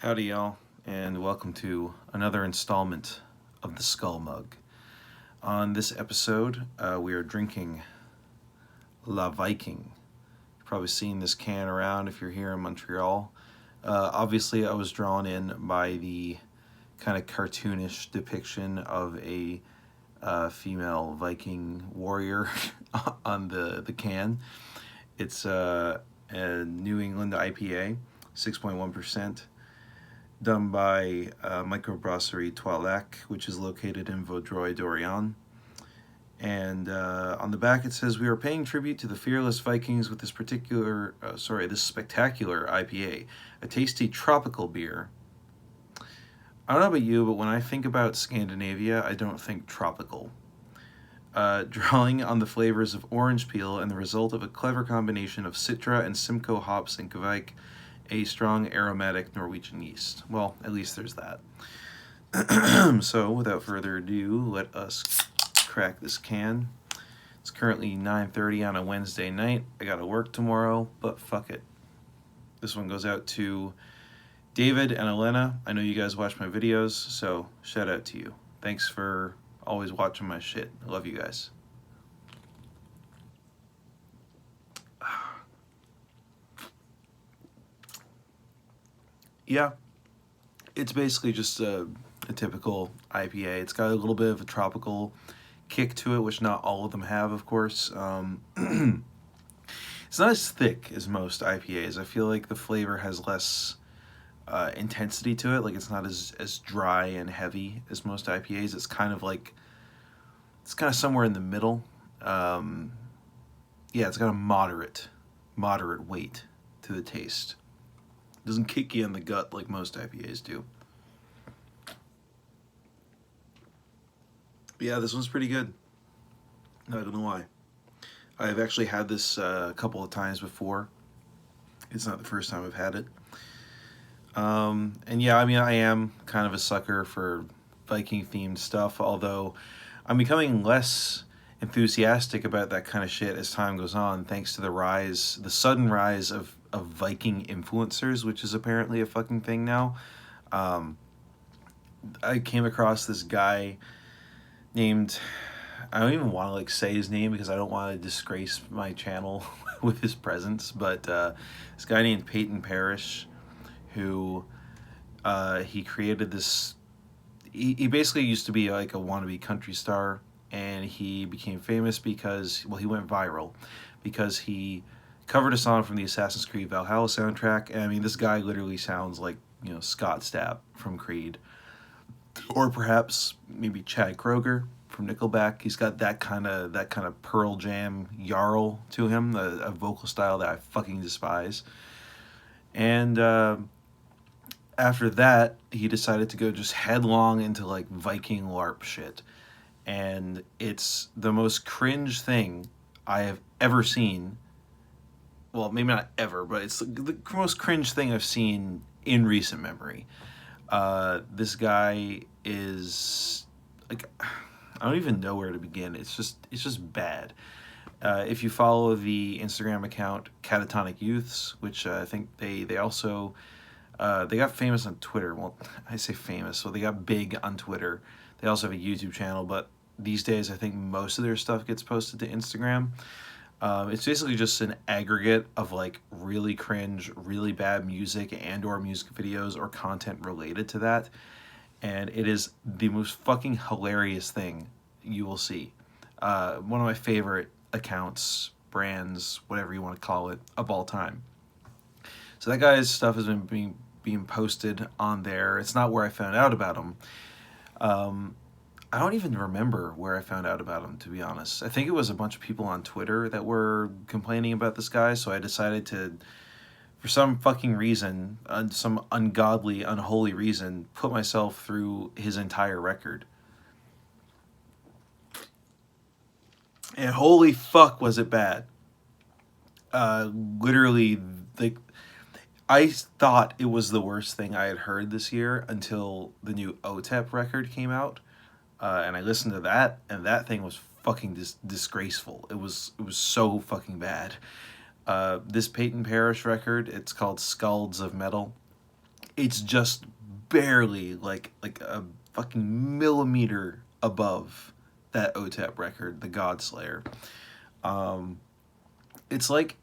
Howdy, y'all, and welcome to another installment of the Skull Mug. On this episode, we are drinking La Viking. You've probably seen this can around if you're here in Montreal. Obviously, I was drawn in by the kind of cartoonish depiction of a female Viking warrior on the can. It's a New England IPA, 6.1%. Done by Microbrasserie Trois-Lacs, which is located in Vaudreuil-Dorion. And on the back it says, "We are paying tribute to the fearless Vikings with this spectacular IPA, a tasty tropical beer." I don't know about you, but when I think about Scandinavia, I don't think tropical. Drawing on the flavors of orange peel and the result of a clever combination of Citra and Simcoe hops and Kvike, a strong aromatic Norwegian yeast. Well, at least there's that. So, without further ado, let us crack this can. It's currently 9:30 on a Wednesday night. I gotta work tomorrow, but fuck it. This one goes out to David and Elena. I know you guys watch my videos, so shout out to you. Thanks for always watching my shit. I love you guys. Yeah, it's basically just a typical IPA. It's got a little bit of a tropical kick to it, which not all of them have, of course. It's not as thick as most IPAs. I feel like the flavor has less intensity to it. Like, it's not as dry and heavy as most IPAs. It's kind of somewhere in the middle. Yeah, it's got a moderate weight to the taste. It doesn't kick you in the gut like most IPAs do. But yeah, this one's pretty good. I don't know why. I've actually had this a couple of times before. It's not the first time I've had it. And yeah, I mean, I am kind of a sucker for Viking-themed stuff, although I'm becoming less enthusiastic about that kind of shit as time goes on, thanks to the sudden rise of Viking influencers, which is apparently a fucking thing now. I came across this guy named, I don't even want to say his name because I don't want to disgrace my channel with his presence, but this guy named Peyton Parrish, who he created this. He basically used to be like a wannabe country star, and he became famous because, well, he went viral because he covered a song from the Assassin's Creed Valhalla soundtrack. And I mean, this guy literally sounds like, Scott Stapp from Creed, or perhaps maybe Chad Kroeger from Nickelback. He's got that kind of Pearl Jam Jarl to him, a vocal style that I fucking despise. And after that, he decided to go just headlong into like Viking LARP shit. And it's the most cringe thing I have ever seen. Well, maybe not ever, but it's the most cringe thing I've seen in recent memory. This guy is like, I don't even know where to begin. It's just bad. If you follow the Instagram account Catatonic Youths, which I think they also they got famous on Twitter. Well, I say famous, well, they got big on Twitter. They also have a YouTube channel, but these days I think most of their stuff gets posted to Instagram. It's basically just an aggregate of like really cringe, really bad music and/or music videos or content related to that, and it is the most fucking hilarious thing you will see. One of my favorite accounts, brands, whatever you want to call it, of all time. So that guy's stuff has been being posted on there. It's not where I found out about him. I don't even remember where I found out about him, to be honest. I think it was a bunch of people on Twitter that were complaining about this guy, so I decided to, for some fucking reason, some ungodly, unholy reason, put myself through his entire record. And holy fuck was it bad. Literally, like, I thought it was the worst thing I had heard this year until the new OTEP record came out. And I listened to that, and that thing was fucking disgraceful. It was so fucking bad. This Peyton Parrish record, it's called Skalds of Metal. it's just barely like a fucking millimeter above that OTEP record, the Godslayer. It's like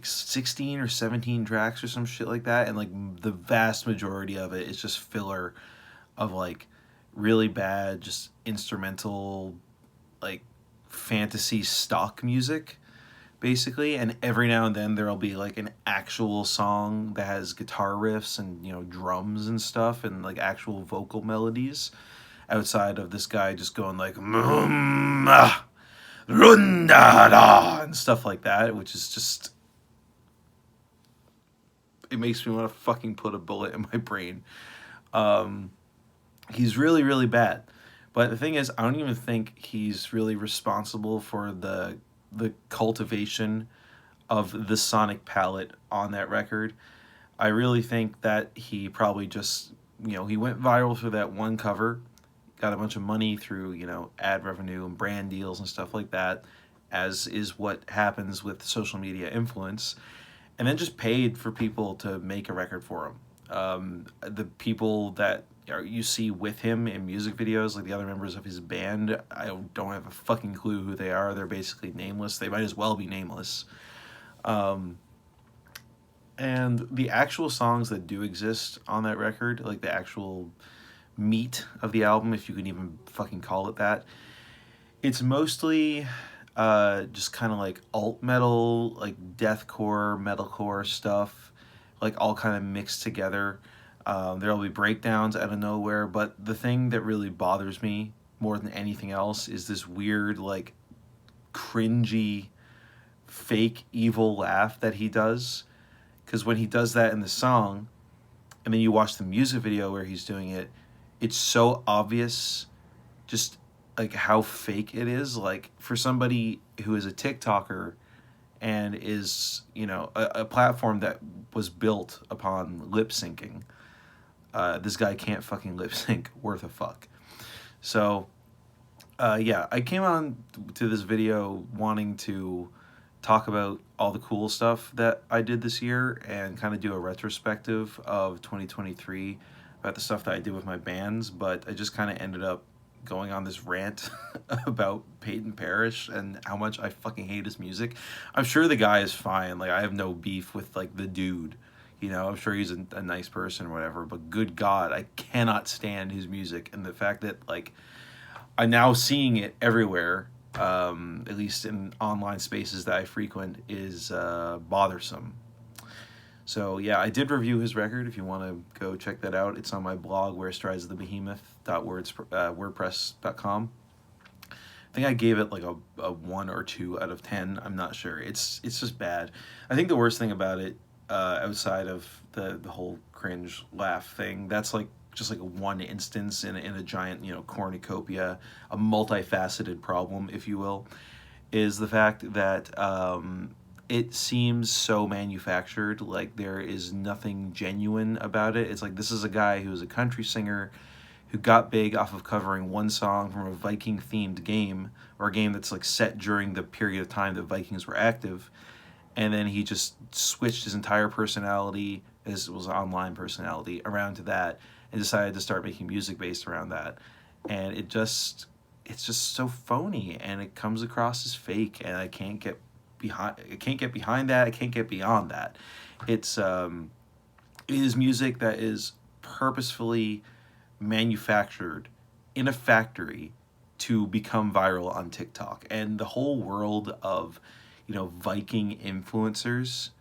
16 or 17 tracks or some shit like that, and like the vast majority of it is just filler of like really bad just instrumental like fantasy stock music basically, and every now and then there'll be like an actual song that has guitar riffs and, you know, drums and stuff and like actual vocal melodies outside of this guy just going like runda and stuff like that, which is just, it makes me want to fucking put a bullet in my brain. He's really, really bad. But the thing is, I don't even think he's really responsible for the cultivation of the sonic palette on that record. I really think that he probably just, you know, he went viral through that one cover, got a bunch of money through, you know, ad revenue and brand deals and stuff like that, as is what happens with social media influence, and then just paid for people to make a record for him. The people that you see with him in music videos, like the other members of his band, I don't have a fucking clue who they are. They're basically nameless. They might as well be nameless. And the actual songs that do exist on that record, like the actual meat of the album, if you can even fucking call it that, it's mostly just kind of like alt metal, like deathcore, metalcore stuff, like all kind of mixed together. There'll be breakdowns out of nowhere, but the thing that really bothers me more than anything else is this weird, like, cringy, fake evil laugh that he does. Because when he does that in the song, and then you watch the music video where he's doing it, it's so obvious just like how fake it is. Like, for somebody who is a TikToker and is, you know, a platform that was built upon lip syncing, this guy can't fucking lip sync worth a fuck. So yeah, I came on to this video wanting to talk about all the cool stuff that I did this year and kind of do a retrospective of 2023 about the stuff that I did with my bands, but I just kind of ended up going on this rant about Peyton Parrish and how much I fucking hate his music. I'm sure the guy is fine. Like, I have no beef with, like, the dude. You know, I'm sure he's a nice person or whatever, but good God, I cannot stand his music. And the fact that, like, I'm now seeing it everywhere, at least in online spaces that I frequent, is bothersome. So yeah, I did review his record. If you want to go check that out, it's on my blog, wherestrides.the-behemoth.wordpress.com. I think I gave it like a 1 or 2 out of 10. I'm not sure. It's just bad. I think the worst thing about it, outside of the whole cringe laugh thing, that's like just like one instance in a giant, you know, cornucopia, a multifaceted problem, if you will, is the fact that it seems so manufactured. Like, there is nothing genuine about it. It's like, this is a guy who's a country singer who got big off of covering one song from a Viking themed game, or a game that's like set during the period of time that Vikings were active, and then he just switched his entire personality, his was online personality, around to that, and decided to start making music based around that. And it's just so phony, and it comes across as fake, and I can't get behind that. I can't get beyond that. It is music that is purposefully manufactured in a factory to become viral on TikTok. And the whole world of, you know, Viking influencers,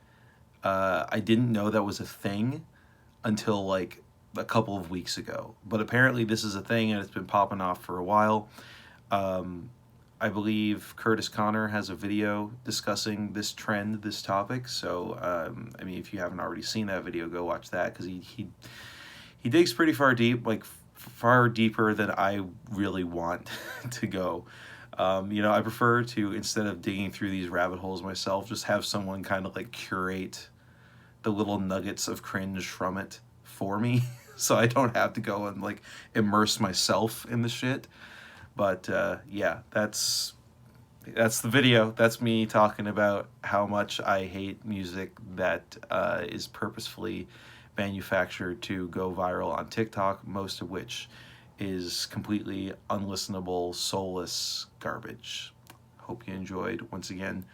I didn't know that was a thing until like a couple of weeks ago. But apparently this is a thing, and it's been popping off for a while. I believe Curtis Connor has a video discussing this trend, this topic. So, I mean, if you haven't already seen that video, go watch that, because he digs pretty far deep, like far deeper than I really want to go. You know, I prefer to, instead of digging through these rabbit holes myself, just have someone kind of like curate the little nuggets of cringe from it for me, so I don't have to go and like immerse myself in the shit. But yeah, that's the video. That's me talking about how much I hate music that is purposefully manufactured to go viral on TikTok, most of which is completely unlistenable, soulless garbage. Hope you enjoyed. Once again,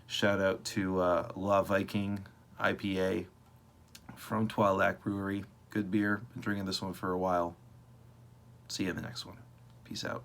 shout out to Viking IPA from Trois-Lacs Brewery. Good beer. Been drinking this one for a while. See you in the next one. Peace out.